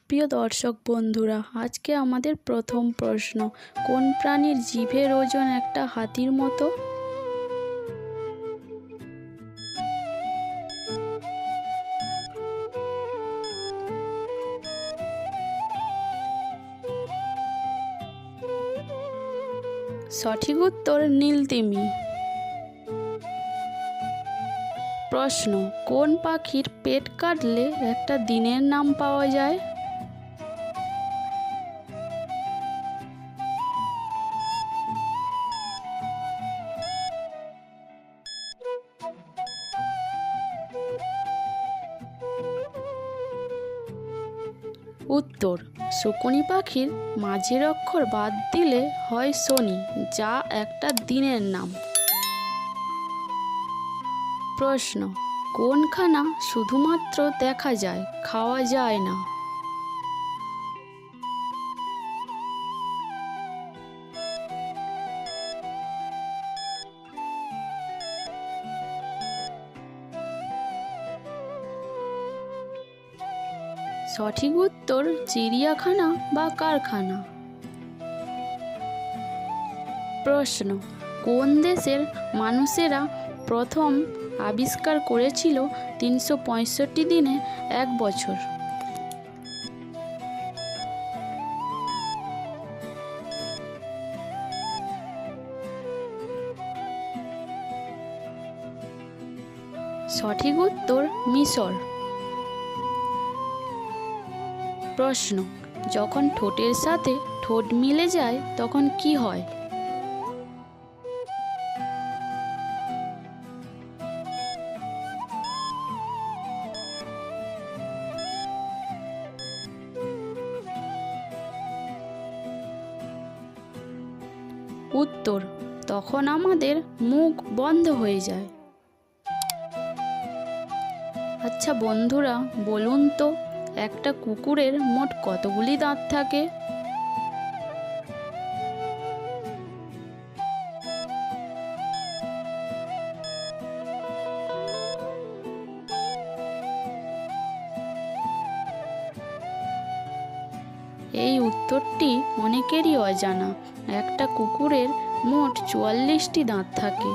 প্রিয় দর্শক বন্ধুরা, আজকে আমাদের প্রথম প্রশ্ন, কোন প্রাণীর জিভের ওজন একটা হাতির মতো? সঠিক উত্তর নীলতিমি। প্রশ্ন, কোন পাখির পেট কাটলে একটা দিনের নাম পাওয়া যায়? উত্তর, শকুনি পাখির মাঝের অক্ষর বাদ দিলে হয় শনি, যা একটা দিনের নাম। প্রশ্ন, কোন খানা শুধুমাত্র দেখা যায়, খাওয়া যায় না? সঠিক উত্তর চিড়িয়াখানা বা কারখানা। প্রশ্ন, কোন দেশের মানুষেরা প্রথম আবিষ্কার করেছিল 365 দিনে এক বছর? সঠিক উত্তর মিশর। প্রশ্ন, যখন ঠোঁটের সাথে ঠোঁট মিলে যায় তখন কি হয়? উত্তর, তখন আমাদের মুখ বন্ধ হয়ে যায়। আচ্ছা বন্ধুরা, বলুন তো, একটা কুকুরের মোট কতগুলি দাঁত থাকে? এই উত্তরটি অনেকেরই অজানা। একটা কুকুরের মোট 44টি দাঁত থাকে।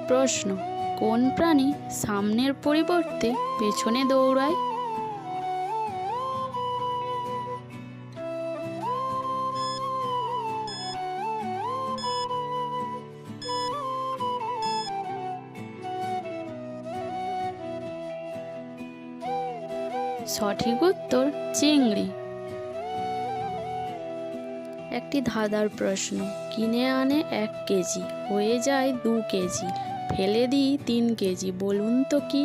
প্রশ্ন, কোন প্রাণী সামনের পরিবর্তে পেছনে দৌড়ায়? সঠিক উত্তর চিংড়ি। একটি ধাঁধার প্রশ্ন, কিনে আনে 1 কেজি, হয়ে যায় 2 কেজি, ফেলে দিই 3 কেজি, বলুন তো কি?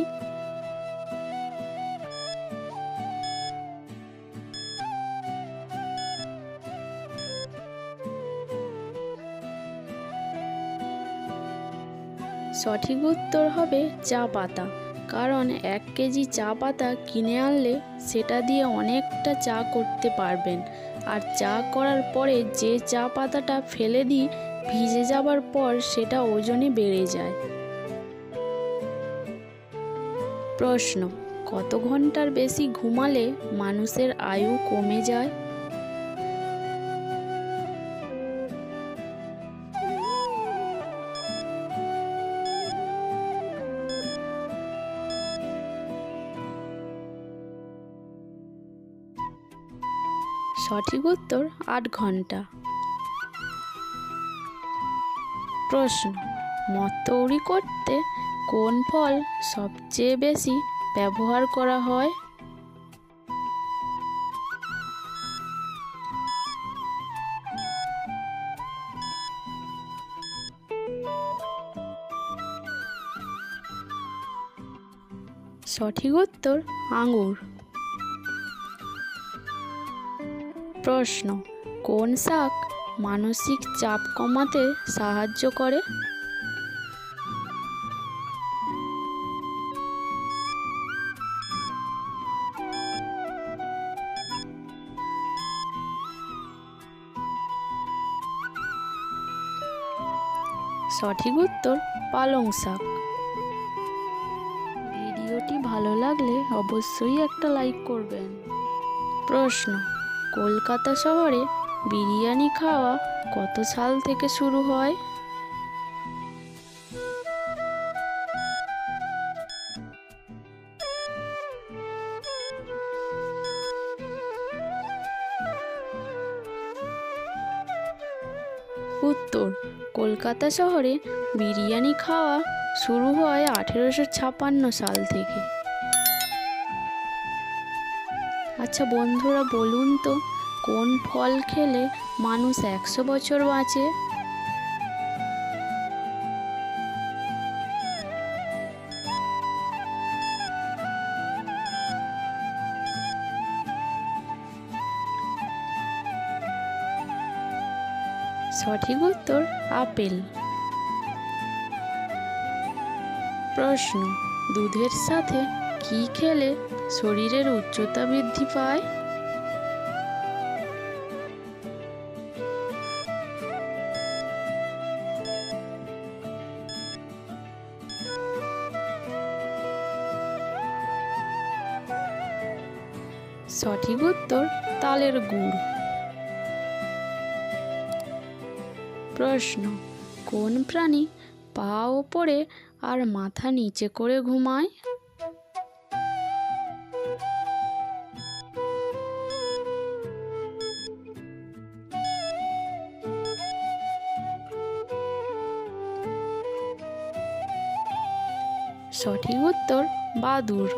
সঠিক উত্তর হবে চা পাতা। কারণ 1 কেজি চা পাতা কিনে আনলে সেটা দিয়ে অনেকটা চা করতে পারবেন। আর চা করার পরে যে চা পাতাটা ফেলে দিই, ভিজে যাবার পর সেটা ওজনে বেড়ে যায়। প্রশ্ন, কত ঘন্টার বেশি ঘুমালে মানুষের আয়ু কমে যায়? সঠিক উত্তর 8 ঘন্টা। প্রশ্ন, মদ তৈরি করতে কোন ফল সবচেয়ে বেশি ব্যবহার করা হয়? সঠিক উত্তর আঙুর। প্রশ্ন, কোন শাক মানসিক চাপ কমাতে সাহায্য করে? সঠিক উত্তর পালং শাক। ভিডিওটি ভালো লাগলে অবশ্যই একটা লাইক করবেন। প্রশ্ন, কলকাতা শহরে বিরিয়ানি খাওয়া কত সাল থেকে শুরু হয়? উত্তর, কলকাতা শহরে বিরিয়ানি খাওয়া শুরু হয় 1856 সাল থেকে। আচ্ছা বন্ধুরা, বলুন তো কোন ফল খেলে মানুষ 100 বছর বাঁচে? সঠিক উত্তর আপেল। প্রশ্ন, দুধের সাথে কি খেলে শরীরের উচ্চতা বৃদ্ধি পায়? সঠিক উত্তর তালের গুড়। প্রশ্ন, কোন প্রাণী পা ওপরে আর মাথা নিচে করে ঘুমায়? সঠিক উত্তর বাদুড়।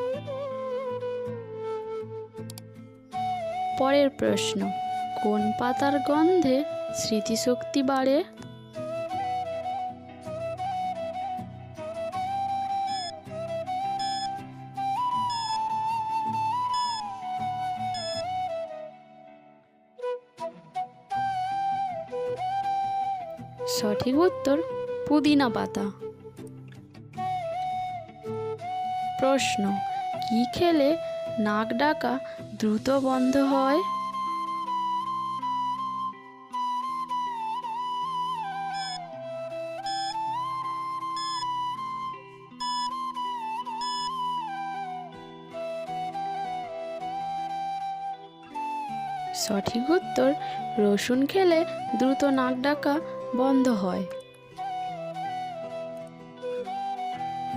পরের প্রশ্ন, কোন পাতার গন্ধে স্মৃতিশক্তি বাড়ে? সঠিক উত্তর পুদিনা পাতা। প্রশ্ন, কি খেলে নাক ডাকা দ্রুত বন্ধ হয়? সঠিক উত্তর রসুন খেলে দ্রুত নাক ডাকা বন্ধ হয়।